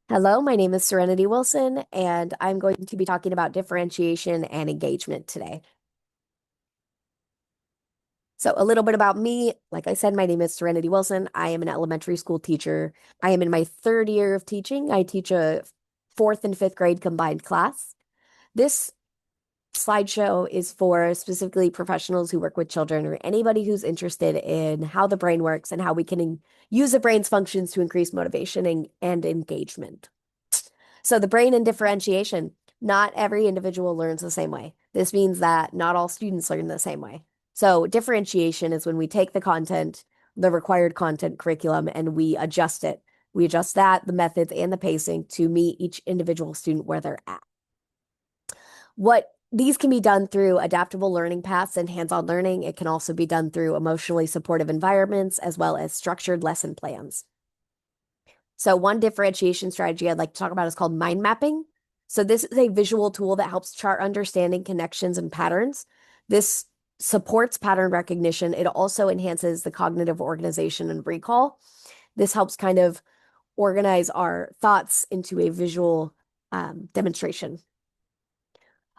Hello, my name is Serenity Wilson, and I'm going to be talking about differentiation and engagement today. So, a little bit about me. Like I said, my name is Serenity Wilson. I am an elementary school teacher. I am in my third year of teaching. I teach a fourth and fifth grade combined class. This slideshow is for specifically professionals who work with children or anybody who's interested in how the brain works and how we can use the brain's functions to increase motivation and engagement. So the brain and differentiation, not every individual learns the same way. This means that not all students learn the same way. So differentiation is when we take the content, the required content curriculum, and we adjust it. We adjust that, the methods, and the pacing to meet each individual student where they're at. What these can be done through adaptable learning paths and hands-on learning. It can also be done through emotionally supportive environments as well as structured lesson plans. So one differentiation strategy I'd like to talk about is called mind mapping. So this is a visual tool that helps chart understanding connections and patterns. This supports pattern recognition. It also enhances the cognitive organization and recall. This helps kind of organize our thoughts into a visual demonstration.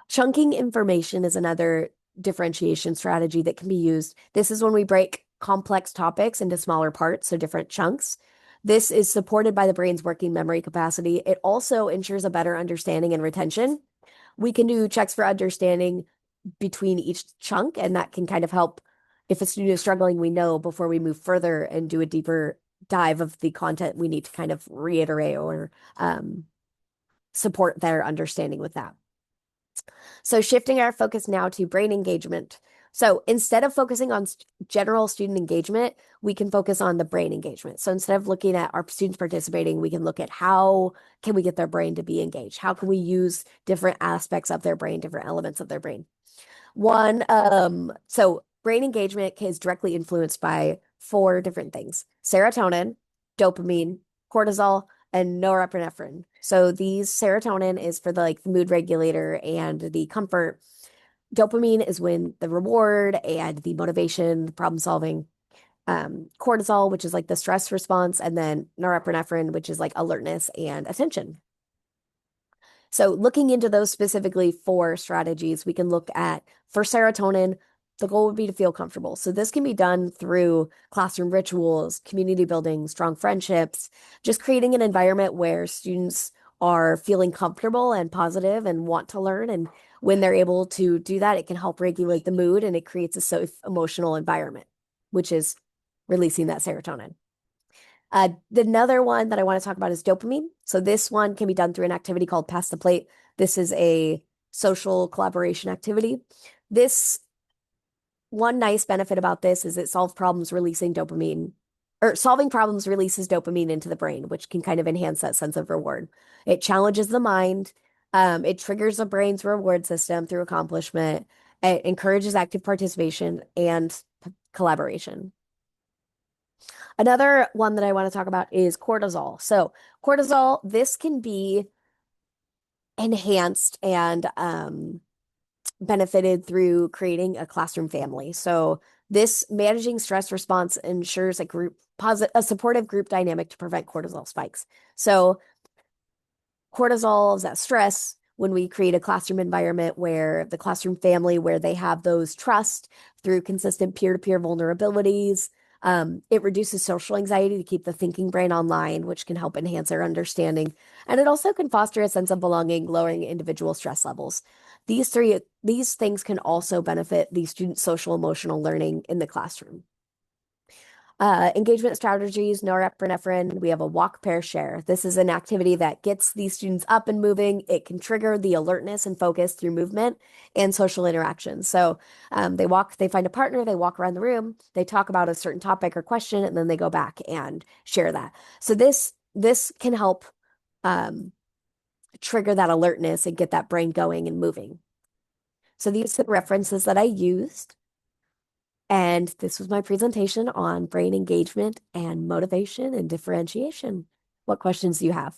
Chunking information is another differentiation strategy that can be used. This is when we break complex topics into smaller parts, so different chunks. This is supported by the brain's working memory capacity. It also ensures a better understanding and retention. We can do checks for understanding between each chunk, and that can kind of help if a student is struggling, we know before we move further and do a deeper dive of the content, we need to kind of reiterate or support their understanding with that. So shifting our focus now to brain engagement. So instead of focusing on general student engagement, we can focus on the brain engagement. So instead of looking at our students participating, we can look at how can we get their brain to be engaged? How can we use different aspects of their brain, different elements of their brain? So brain engagement is directly influenced by four different things: serotonin, dopamine, cortisol, and norepinephrine. So these serotonin is for the mood regulator and the comfort. Dopamine is when the reward and the motivation, the problem solving. Cortisol, which is like the stress response, and then norepinephrine, which is like alertness and attention. So looking into those specifically for strategies, we can look at for serotonin, the goal would be to feel comfortable. So this can be done through classroom rituals, community building, strong friendships, just creating an environment where students are feeling comfortable and positive and want to learn. And when they're able to do that, it can help regulate the mood and it creates a safe emotional environment, which is releasing that serotonin. Another one that I want to talk about is dopamine. So this one can be done through an activity called Pass the Plate. This is a social collaboration activity. This one nice benefit about this is it solves problems releasing dopamine, or solving problems releases dopamine into the brain, which can kind of enhance that sense of reward. It challenges the mind. It triggers the brain's reward system through accomplishment. It encourages active participation and collaboration. Another one that I want to talk about is cortisol. So cortisol, this can be enhanced and benefited through creating a classroom family. So this managing stress response ensures a supportive group dynamic to prevent cortisol spikes. So cortisol is that stress when we create a classroom environment where the classroom family, where they have those trust through consistent peer-to-peer vulnerabilities. It reduces social anxiety to keep the thinking brain online, which can help enhance our understanding. And it also can foster a sense of belonging, lowering individual stress levels. These things can also benefit the student's social emotional learning in the classroom. Engagement strategies, norepinephrine, we have a walk, pair, share. This is an activity that gets these students up and moving. It can trigger the alertness and focus through movement and social interaction. So they walk, they find a partner, they walk around the room, they talk about a certain topic or question, and then they go back and share that. So this can help trigger that alertness and get that brain going and moving. So these are the references that I used. And this was my presentation on brain engagement and motivation and differentiation. What questions do you have?